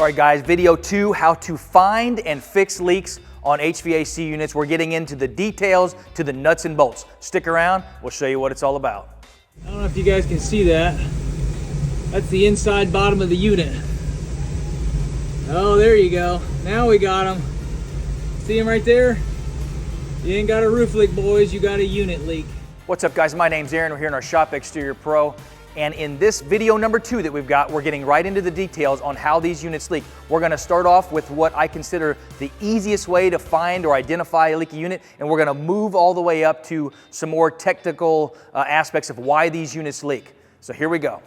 All right guys, video 2, how to find and fix leaks on HVAC units. We're getting into the details, to the nuts and bolts. Stick around, we'll show you what it's all about. I don't know if you guys can see that. That's the inside bottom of the unit. Oh, there you go. Now we got them. See them right there? You ain't got a roof leak, boys, you got a unit leak. What's up guys, my name's Aaron. We're here in our shop, Exterior Pro. And in this video number 2 that we've got, we're getting right into the details on how these units leak. We're gonna start off with what I consider the easiest way to find or identify a leaky unit, and we're gonna move all the way up to some more technical aspects of why these units leak. So here we go.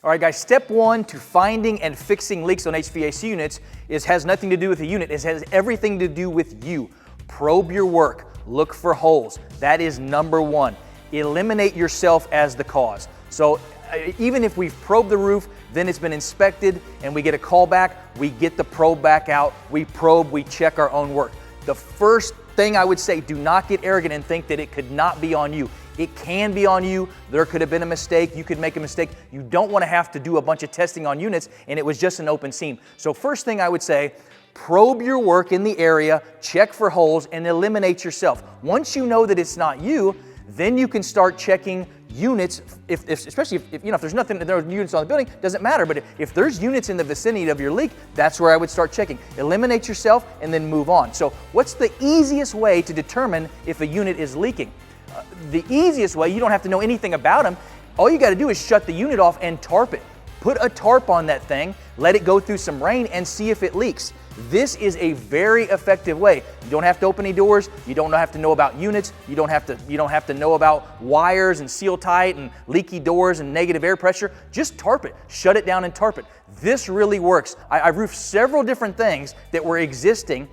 All right guys, step 1 to finding and fixing leaks on HVAC units has nothing to do with the unit, it has everything to do with you. Probe your work, look for holes. That is number 1. Eliminate yourself as the cause. So even if we've probed the roof, then it's been inspected and we get a call back, we get the probe back out, we probe, we check our own work. The first thing I would say, do not get arrogant and think that it could not be on you. It can be on you. There could have been a mistake. You could make a mistake. You don't want to have to do a bunch of testing on units and it was just an open seam. So first thing I would say, probe your work in the area, check for holes, and eliminate yourself. Once you know that it's not you, then you can start checking units, especially if there's nothing, there are units on the building, doesn't matter, but if there's units in the vicinity of your leak, that's where I would start checking. Eliminate yourself and then move on. So what's the easiest way to determine if a unit is leaking? The easiest way, you don't have to know anything about them, all you got to do is shut the unit off and tarp it. Put a tarp on that thing, let it go through some rain and see if it leaks. This is a very effective way. You don't have to open any doors, you don't have to know about units, you don't have to know about wires and seal tight and leaky doors and negative air pressure. Just tarp it, shut it down and tarp it. This really works. I've roofed several different things that were existing.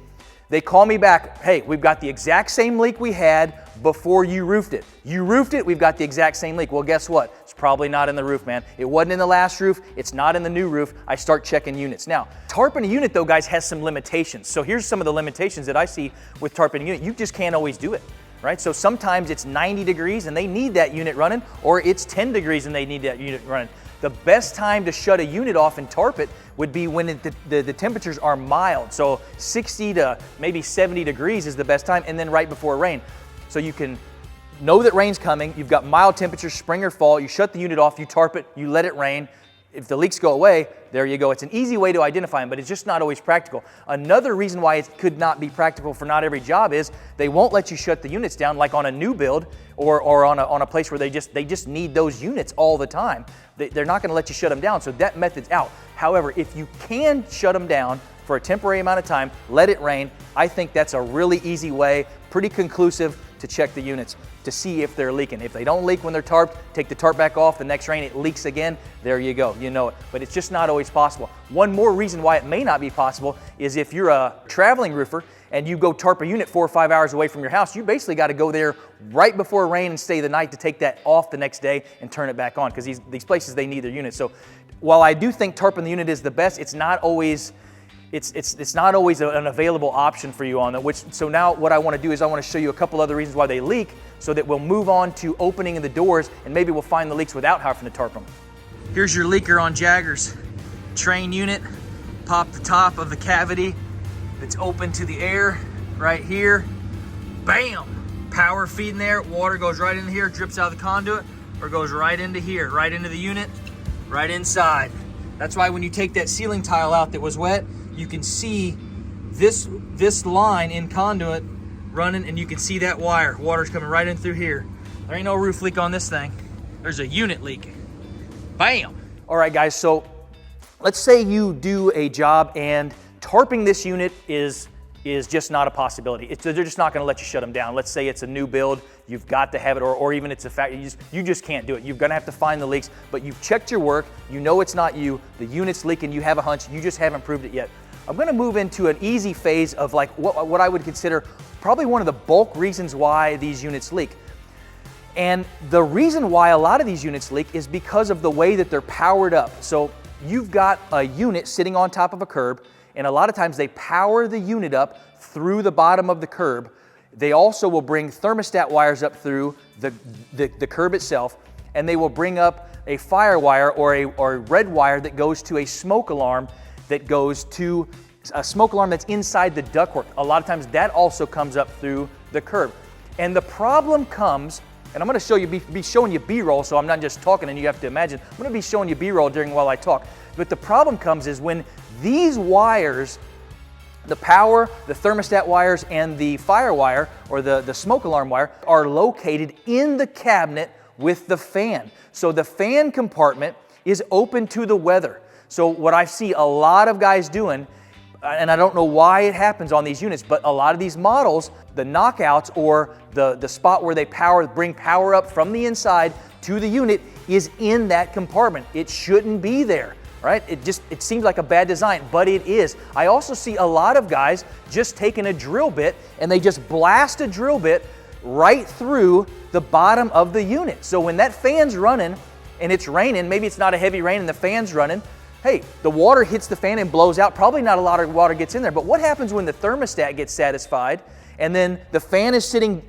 They call me back, hey, we've got the exact same leak we had before you roofed it. You roofed it, we've got the exact same leak. Well, guess what? It's probably not in the roof, man. It wasn't in the last roof, it's not in the new roof. I start checking units. Now, tarping a unit though, guys, has some limitations. So here's some of the limitations that I see with tarping a unit. You just can't always do it, right? So sometimes it's 90 degrees and they need that unit running, or it's 10 degrees and they need that unit running. The best time to shut a unit off and tarp it would be when the temperatures are mild. So 60 to maybe 70 degrees is the best time, and then right before rain. So you can know that rain's coming, you've got mild temperatures, spring or fall, you shut the unit off, you tarp it, you let it rain. If the leaks go away, there you go. It's an easy way to identify them, but it's just not always practical. Another reason why it could not be practical for not every job is they won't let you shut the units down, like on a new build or on a place where they just need those units all the time. They're not going to let you shut them down, so that method's out. However, if you can shut them down for a temporary amount of time, let it rain, I think that's a really easy way, pretty conclusive, to check the units to see if they're leaking. If they don't leak when they're tarped, take the tarp back off, the next rain it leaks again, there you go, you know it. But it's just not always possible. One more reason why it may not be possible is if you're a traveling roofer and you go tarp a unit 4 or 5 hours away from your house, you basically got to go there right before rain and stay the night to take that off the next day and turn it back on, because these places, they need their units. So while I do think tarping the unit is the best, it's not always an available option for you on that. So now what I want to do is I want to show you a couple other reasons why they leak, so that we'll move on to opening the doors and maybe we'll find the leaks without having to tarp them. Here's your leaker on Jaggers. Train unit, pop the top of the cavity that's open to the air right here. Bam! Power feeding there, water goes right into here, drips out of the conduit, or goes right into here, right into the unit, right inside. That's why when you take that ceiling tile out that was wet, you can see this line in conduit running, and you can see that wire. Water's coming right in through here. There ain't no roof leak on this thing. There's a unit leaking. Bam! All right, guys, so let's say you do a job and tarping this unit is just not a possibility. They're just not gonna let you shut them down. Let's say it's a new build, you've got to have it, or even it's a fact, you just can't do it. You're gonna have to find the leaks, but you've checked your work, you know it's not you, the unit's leaking, you have a hunch, you just haven't proved it yet. I'm gonna move into an easy phase of like what I would consider probably one of the bulk reasons why these units leak. And the reason why a lot of these units leak is because of the way that they're powered up. So you've got a unit sitting on top of a curb, and a lot of times they power the unit up through the bottom of the curb. They also will bring thermostat wires up through the curb itself, and they will bring up a fire wire or a red wire that goes to a smoke alarm that goes to a smoke alarm that's inside the ductwork. A lot of times that also comes up through the curb. And the problem comes, and I'm going to show you, be showing you B-roll, so I'm not just talking and you have to imagine. I'm going to be showing you B-roll while I talk. But the problem comes is when these wires, the power, the thermostat wires, and the fire wire, or the smoke alarm wire, are located in the cabinet with the fan. So the fan compartment is open to the weather. So what I see a lot of guys doing, and I don't know why it happens on these units, but a lot of these models, the knockouts or the spot where they bring power up from the inside to the unit is in that compartment. It shouldn't be there, right? It seems like a bad design, but it is. I also see a lot of guys just taking a drill bit and they just blast a drill bit right through the bottom of the unit. So when that fan's running and it's raining, maybe it's not a heavy rain and the fan's running, hey, the water hits the fan and blows out. Probably not a lot of water gets in there, but what happens when the thermostat gets satisfied and then the fan is sitting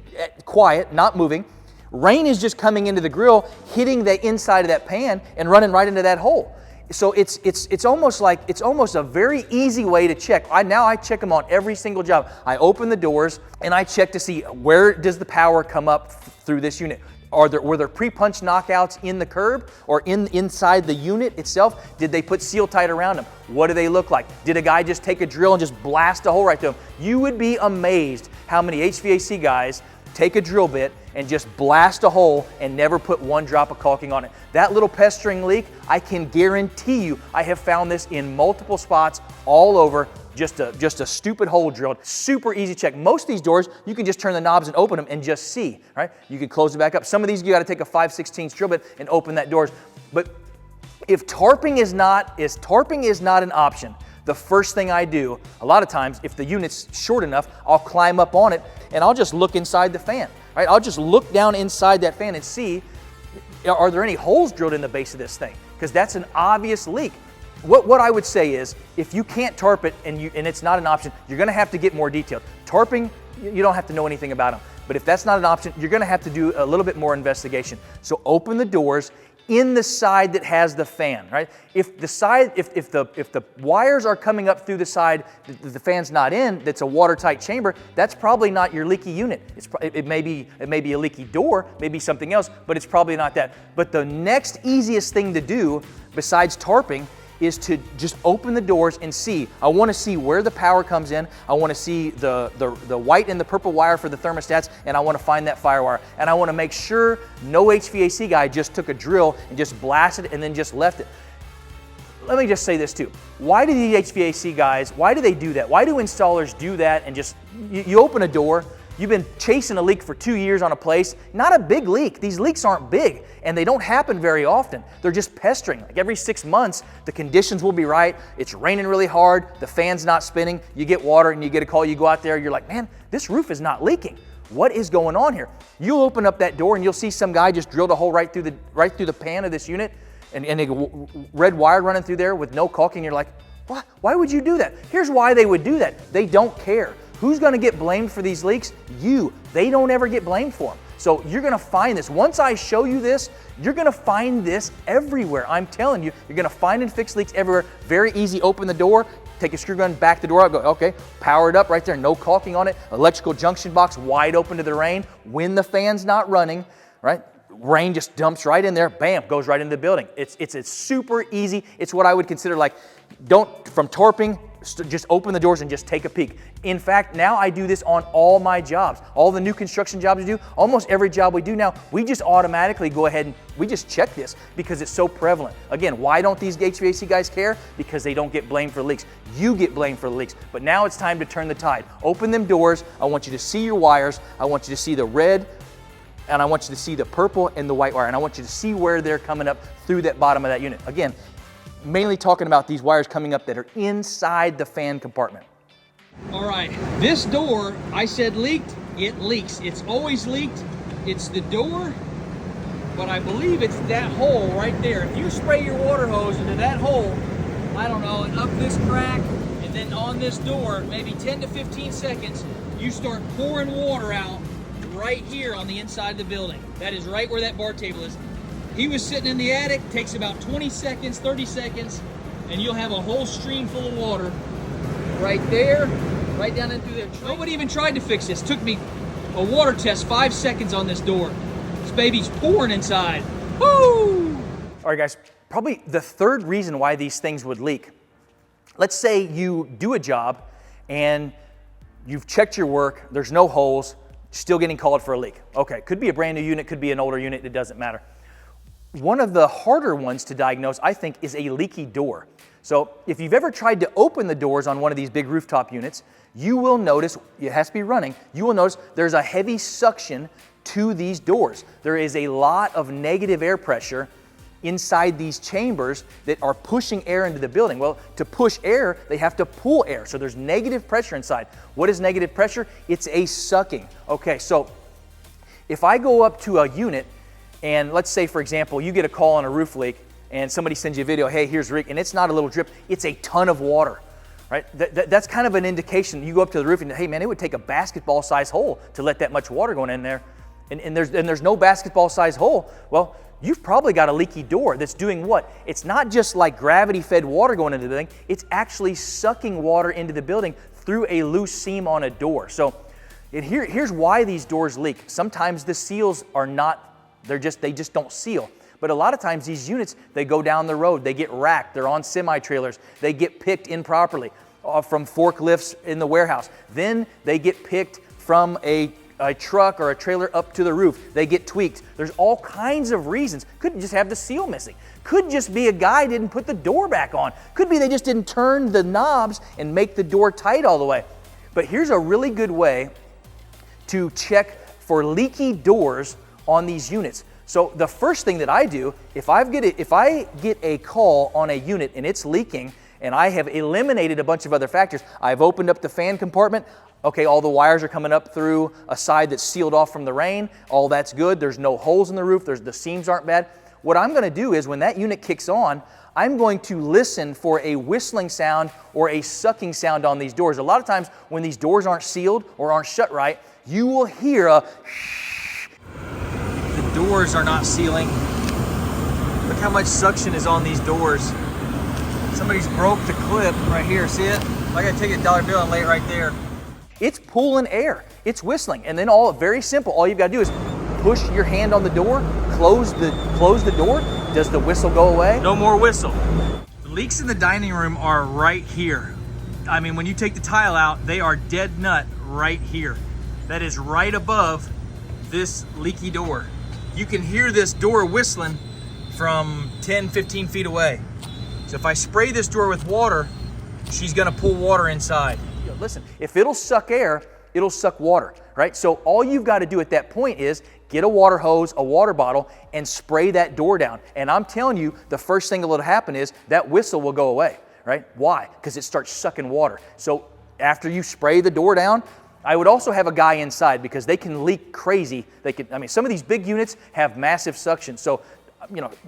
quiet, not moving, rain is just coming into the grill, hitting the inside of that pan and running right into that hole. So it's almost a very easy way to check. I check them on every single job. I open the doors and I check to see where does the power come up through this unit. Were there pre-punch knockouts in the curb or inside the unit itself? Did they put seal tight around them? What do they look like? Did a guy just take a drill and just blast a hole right to them? You would be amazed how many HVAC guys take a drill bit and just blast a hole and never put one drop of caulking on it. That little pestering leak, I can guarantee you, I have found this in multiple spots all over. Just a stupid hole drilled. Super easy check. Most of these doors, you can just turn the knobs and open them and just see, right? You can close it back up. Some of these, you got to take a 5/16 drill bit and open that doors. But if tarping is not an option, the first thing I do, a lot of times, if the unit's short enough, I'll climb up on it and I'll just look inside the fan, right? I'll just look down inside that fan and see, are there any holes drilled in the base of this thing? Because that's an obvious leak. What I would say is, if you can't tarp it and it's not an option, you're going to have to get more detailed. Tarping, you don't have to know anything about them. But if that's not an option, you're going to have to do a little bit more investigation. So open the doors in the side that has the fan, right? If the wires are coming up through the side that the fan's not in, that's a watertight chamber, that's probably not your leaky unit. It may be a leaky door, maybe something else, but it's probably not that. But the next easiest thing to do besides tarping is to just open the doors and see. I want to see where the power comes in. I want to see the white and the purple wire for the thermostats, and I want to find that fire wire. And I want to make sure no HVAC guy just took a drill and just blasted it and then just left it. Let me just say this too. Why do the HVAC guys, why do they do that? Why do installers do that and just, you open a door, you've been chasing a leak for 2 years on a place, not a big leak. These leaks aren't big and they don't happen very often. They're just pestering. Like every 6 months, the conditions will be right. It's raining really hard. The fan's not spinning. You get water and you get a call. You go out there, you're like, man, this roof is not leaking. What is going on here? You'll open up that door and you'll see some guy just drilled a hole right through the pan of this unit and a red wire running through there with no caulking. You're like, what? Why would you do that? Here's why they would do that. They don't care. Who's going to get blamed for these leaks? You. They don't ever get blamed for them. So you're going to find this. Once I show you this, you're going to find this everywhere. I'm telling you, you're going to find and fix leaks everywhere. Very easy. Open the door, take a screw gun, back the door up, go, okay, power it up right there, no caulking on it. Electrical junction box wide open to the rain. When the fan's not running, right? Rain just dumps right in there, bam, goes right into the building. It's super easy. It's what I would consider like, from tarping, just open the doors and just take a peek. In fact, now I do this on all my jobs. All the new construction jobs we do, almost every job we do now, we just automatically go ahead and we just check this because it's so prevalent. Again, why don't these HVAC guys care? Because they don't get blamed for leaks. You get blamed for the leaks. But now it's time to turn the tide. Open them doors. I want you to see your wires. I want you to see the red, and I want you to see the purple and the white wire. And I want you to see where they're coming up through that bottom of that unit. Again, mainly talking about these wires coming up that are inside the fan compartment. All right, this door, I said leaked, it leaks. It's always leaked. It's the door, but I believe it's that hole right there. If you spray your water hose into that hole, I don't know, and up this crack, and then on this door, maybe 10 to 15 seconds, you start pouring water out right here on the inside of the building. That is right where that bar table is. He was sitting in the attic, takes about 20 seconds, 30 seconds, and you'll have a whole stream full of water right there, right down in through there. Nobody even tried to fix this. Took me a water test, 5 seconds on this door. This baby's pouring inside. Woo! All right, guys, probably the third reason why these things would leak. Let's say you do a job and you've checked your work, there's no holes, still getting called for a leak. Okay, could be a brand new unit, could be an older unit, it doesn't matter. One of the harder ones to diagnose, I think, is a leaky door. So if you've ever tried to open the doors on one of these big rooftop units, you will notice, it has to be running, you will notice there's a heavy suction to these doors. There is a lot of negative air pressure inside these chambers that are pushing air into the building. Well, to push air, they have to pull air. So there's negative pressure inside. What is negative pressure? It's a sucking. Okay, so if I go up to a unit and let's say, for example, you get a call on a roof leak and somebody sends you a video, hey, here's a leak, and it's not a little drip, it's a ton of water, right? That's kind of an indication. You go up to the roof and, hey man, it would take a basketball size hole to let that much water going in there. And there's no basketball size hole. Well, you've probably got a leaky door that's doing what? It's not just like gravity-fed water going into the building, it's actually sucking water into the building through a loose seam on a door. So here's why these doors leak. Sometimes the seals are not, they just don't seal. But a lot of times these units, they go down the road, they get racked, they're on semi-trailers, they get picked improperly from forklifts in the warehouse. Then they get picked from a truck or a trailer up to the roof. They get tweaked. There's all kinds of reasons. Could just have the seal missing. Could just be a guy didn't put the door back on. Could be they just didn't turn the knobs and make the door tight all the way. But here's a really good way to check for leaky doors on these units. So the first thing that I do, if I get a call on a unit and it's leaking and I have eliminated a bunch of other factors, I've opened up the fan compartment. Okay, all the wires are coming up through a side that's sealed off from the rain. All that's good. There's no holes in the roof. The seams aren't bad. What I'm going to do is when that unit kicks on, I'm going to listen for a whistling sound or a sucking sound on these doors. A lot of times when these doors aren't sealed or aren't shut right, you will hear a shh. The doors are not sealing. Look how much suction is on these doors. Somebody's broke the clip right here. See it? I got to take a dollar bill and lay it right there. It's pulling air, it's whistling, and then very simple, all you've got to do is push your hand on the door, close the door. Does the whistle go away? No more whistle. The leaks in the dining room are right here. I mean, when you take the tile out, they are dead nut right here. That is right above this leaky door. You can hear this door whistling from 10, 15 feet away. So if I spray this door with water, she's gonna pull water inside. Listen, if it'll suck air, it'll suck water, right? So all you've got to do at that point is get a water hose, a water bottle, and spray that door down. And I'm telling you, the first thing that will happen is that whistle will go away, right? Why? Because it starts sucking water. So after you spray the door down, I would also have a guy inside because they can leak crazy. Some of these big units have massive suction. So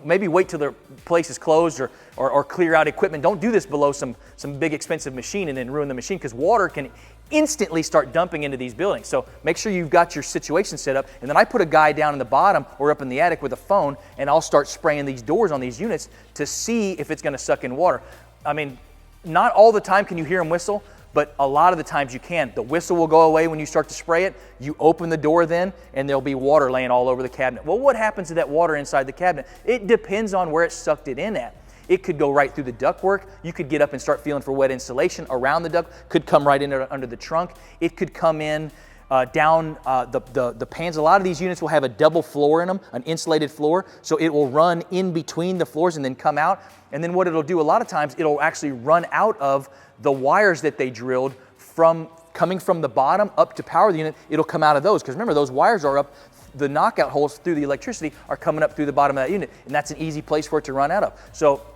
maybe wait till the place is closed or clear out equipment. Don't do this below some big expensive machine and then ruin the machine because water can instantly start dumping into these buildings. So make sure you've got your situation set up. And then I put a guy down in the bottom or up in the attic with a phone and I'll start spraying these doors on these units to see if it's going to suck in water. I mean, not all the time can you hear them whistle, but a lot of the times you can. The whistle will go away when you start to spray it. You open the door then, and there'll be water laying all over the cabinet. Well, what happens to that water inside the cabinet? It depends on where it sucked it in at. It could go right through the ductwork. You could get up and start feeling for wet insulation around the duct. Could come right in under the trunk. It could come in down the pans. A lot of these units will have a double floor in them, an insulated floor, so it will run in between the floors and then come out. And then what it'll do a lot of times, it'll actually run out of the wires that they drilled coming from the bottom up to power the unit. It'll come out of those because remember those wires are up, the knockout holes through the electricity are coming up through the bottom of that unit, and that's an easy place for it to run out of. So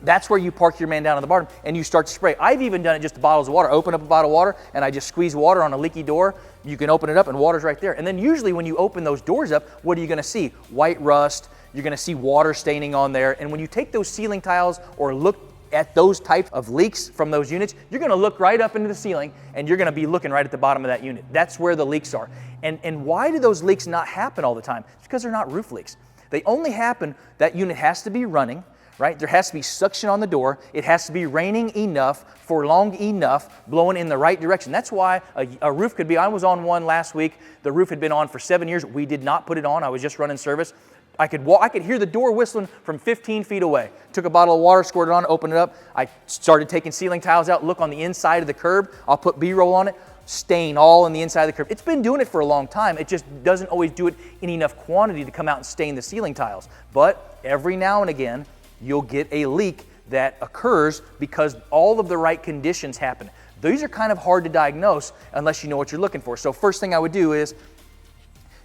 that's where you park your man down on the bottom and you start to spray. I've even done it just to bottles of water. Open up a bottle of water and I just squeeze water on a leaky door. You can open it up and water's right there. And then usually when you open those doors up, what are you going to see? White rust. You're going to see water staining on there. And when you take those ceiling tiles or look at those types of leaks from those units, you're going to look right up into the ceiling and you're going to be looking right at the bottom of that unit. That's where the leaks are. And why do those leaks not happen all the time? It's because they're not roof leaks. They only happen, that unit has to be running, right? There has to be suction on the door. It has to be raining enough for long enough, blowing in the right direction. That's why a roof could be, I was on one last week. The roof had been on for 7 years. We did not put it on. I was just running service. I could hear the door whistling from 15 feet away. Took a bottle of water, squirted it on, opened it up. I started taking ceiling tiles out, look on the inside of the curb. I'll put B-roll on it, stain all on the inside of the curb. It's been doing it for a long time. It just doesn't always do it in enough quantity to come out and stain the ceiling tiles. But every now and again, you'll get a leak that occurs because all of the right conditions happen. These are kind of hard to diagnose unless you know what you're looking for. So first thing I would do is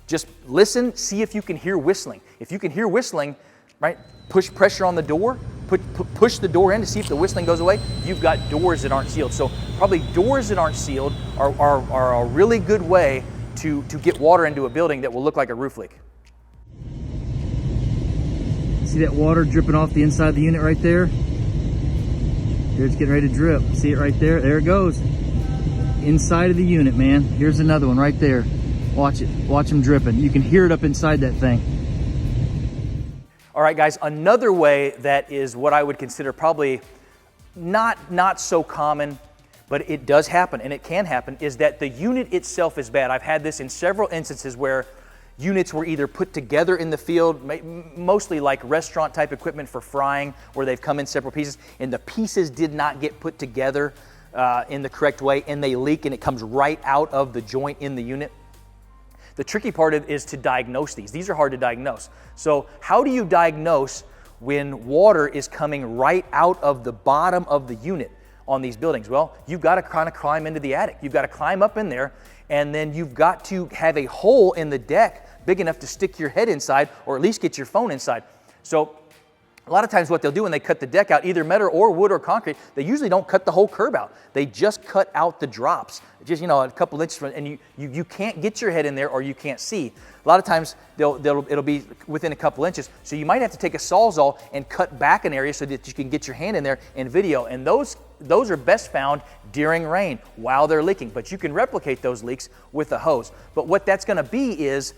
just listen, see if you can hear whistling. If you can hear whistling, right, push pressure on the door, push the door in to see if the whistling goes away. You've got doors that aren't sealed. So probably doors that aren't sealed are a really good way to get water into a building that will look like a roof leak. See that water dripping off the inside of the unit right there? Here it's getting ready to drip. See it right there? There it goes. Inside of the unit, man. Here's another one right there. Watch it. Watch them dripping. You can hear it up inside that thing. All right, guys, another way that is what I would consider probably not so common, but it does happen, and it can happen, is that the unit itself is bad. I've had this in several instances where units were either put together in the field, mostly like restaurant type equipment for frying, where they've come in several pieces, and the pieces did not get put together in the correct way, and they leak, and it comes right out of the joint in the unit. The tricky part is to diagnose these. These are hard to diagnose. So how do you diagnose when water is coming right out of the bottom of the unit on these buildings? Well, you've got to kind of climb into the attic. You've got to climb up in there, and then you've got to have a hole in the deck big enough to stick your head inside, or at least get your phone inside. So a lot of times what they'll do when they cut the deck out, either metal or wood or concrete, they usually don't cut the whole curb out. They just cut out the drops, just, a couple inches from, and you can't get your head in there, or you can't see. A lot of times it'll be within a couple inches, so you might have to take a Sawzall and cut back an area so that you can get your hand in there and video. And those are best found during rain while they're leaking, but you can replicate those leaks with a hose. But what that's going to be is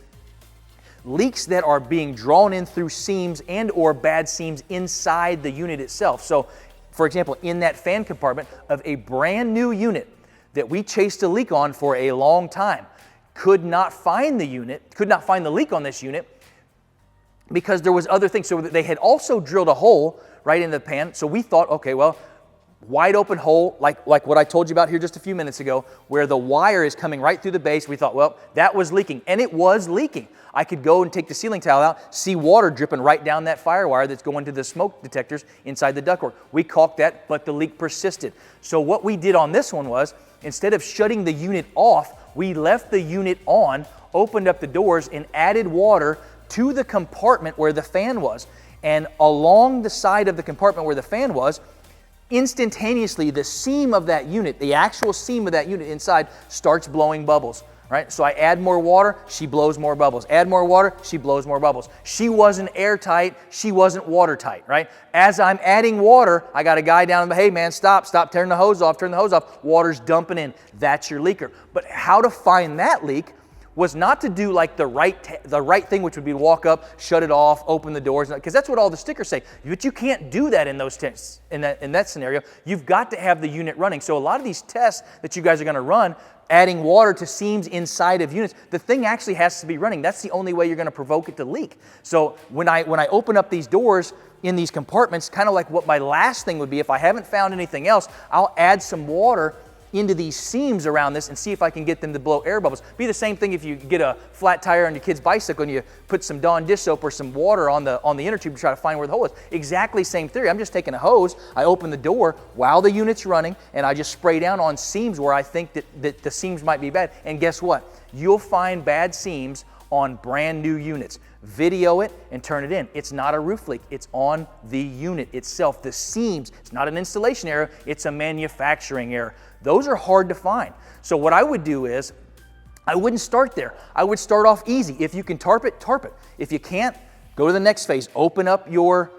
leaks that are being drawn in through seams and or bad seams inside the unit itself. So, for example, in that fan compartment of a brand new unit that we chased a leak on for a long time, could not find the leak on this unit because there was other things. So they had also drilled a hole right in the pan. So we thought, okay, well, wide open hole, like what I told you about here just a few minutes ago, where the wire is coming right through the base. We thought, well, that was leaking, and it was leaking. I could go and take the ceiling tile out, see water dripping right down that fire wire that's going to the smoke detectors inside the ductwork. We caulked that, but the leak persisted. So what we did on this one was, instead of shutting the unit off, we left the unit on, opened up the doors, and added water to the compartment where the fan was. And along the side of the compartment where the fan was, instantaneously, the seam of that unit, the actual seam of that unit inside, starts blowing bubbles, right? So I add more water, she blows more bubbles. Add more water, she blows more bubbles. She wasn't airtight, she wasn't watertight, right? As I'm adding water, I got a guy down, hey man, stop, turn the hose off, water's dumping in. That's your leaker. But how to find that leak was not to do like the right thing, which would be walk up, shut it off, open the doors, because that's what all the stickers say. But you can't do that in those tests. In that scenario, you've got to have the unit running. So a lot of these tests that you guys are going to run, adding water to seams inside of units, the thing actually has to be running. That's the only way you're going to provoke it to leak. So when I open up these doors in these compartments, kind of like what my last thing would be, if I haven't found anything else, I'll add some water into these seams around this and see if I can get them to blow air bubbles. Be the same thing if you get a flat tire on your kid's bicycle and you put some Dawn dish soap or some water on the inner tube to try to find where the hole is. Exactly same theory. I'm just taking a hose, I open the door while the unit's running, and I just spray down on seams where I think that the seams might be bad. And guess what? You'll find bad seams on brand new units. Video it and turn it in. It's not a roof leak. It's on the unit itself. The seams, it's not an installation error, it's a manufacturing error. Those are hard to find. So what I would do is, I wouldn't start there. I would start off easy. If you can tarp it, tarp it. If you can't, Go to the next phase. Open up your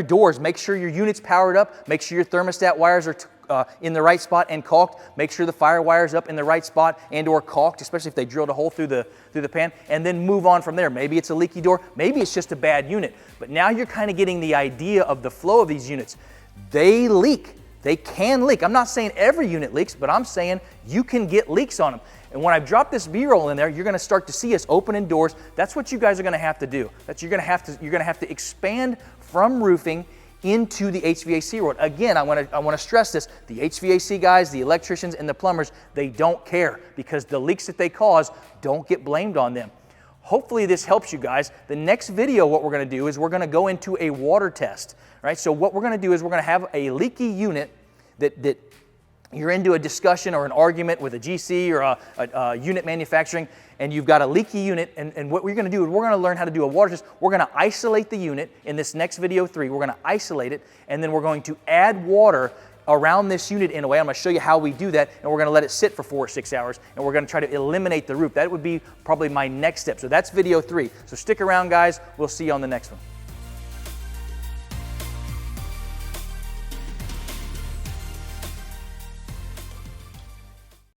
doors. Make sure your unit's powered up. Make sure your thermostat wires are in the right spot and caulked. Make sure the fire wire's up in the right spot and or caulked, especially if they drilled a hole through the pan, and then move on from there. Maybe it's a leaky door. Maybe it's just a bad unit. But now you're kind of getting the idea of the flow of these units. They leak. They can leak. I'm not saying every unit leaks, but I'm saying you can get leaks on them. And when I've dropped this B-roll in there, you're going to start to see us opening doors. That's what you guys are going to have to do. You're going to have to expand from roofing into the HVAC world. Again, I want to stress this. The HVAC guys, the electricians, and the plumbers, they don't care, because the leaks that they cause don't get blamed on them. Hopefully this helps you guys. The next video, what we're going to do is we're going to go into a water test. Right? So what we're going to do is we're going to have a leaky unit that you're into a discussion or an argument with a GC or a unit manufacturing, and you've got a leaky unit, and what we're going to do is we're going to learn how to do a water test. We're going to isolate the unit in this next video 3. We're going to isolate it, and then we're going to add water around this unit in a way. I'm going to show you how we do that, and we're going to let it sit for 4 or 6 hours, and we're going to try to eliminate the roof. That would be probably my next step. So that's video 3. So stick around, guys. We'll see you on the next one.